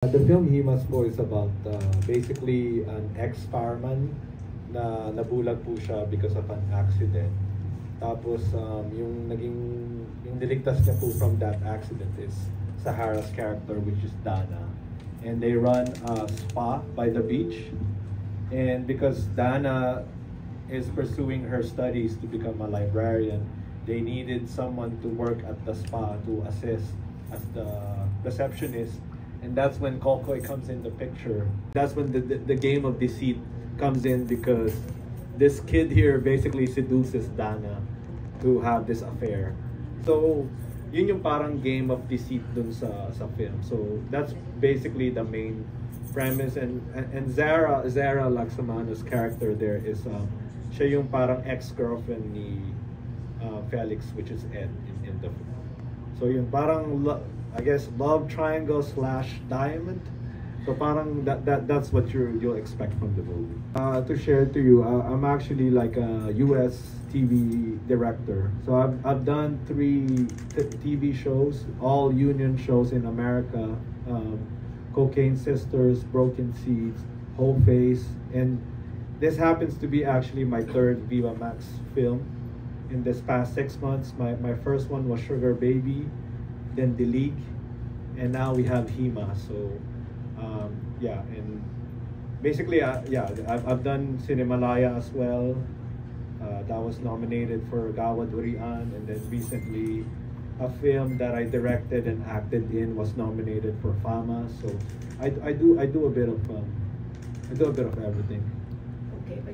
The film Himas po is about basically an ex-fireman na nabulag po siya because of an accident. Tapos yung niligtas niya po from that accident is Sahara's character, which is Dana. And they run a spa by the beach. And because Dana is pursuing her studies to become a librarian, they needed someone to work at the spa to assist as the receptionist. And that's when Kokoy comes in the picture. That's when the game of deceit comes in, because this kid here basically seduces Dana to have this affair. So, yun yung parang game of deceit dun sa film. So, that's basically the main premise. And Zara Laksamano's character there is, siya yung parang ex-girlfriend ni Felix, which is Ed in the film. So, yun parang I guess love triangle / diamond. So parang that's what you'll expect from the movie. To share to you, I'm actually like a US TV director. So I've done 3 TV shows, all union shows in America. Cocaine Sisters, Broken Seeds, Whole Face, and this happens to be actually my 3rd Viva Max film in this past 6 months. My first one was Sugar Baby, then The League, and now we have Hima. So yeah, and basically I've done Cinemalaya as well. That was nominated for Gawad Urian, and then recently a film that I directed and acted in was nominated for Fama. So I do a bit of everything. Okay, but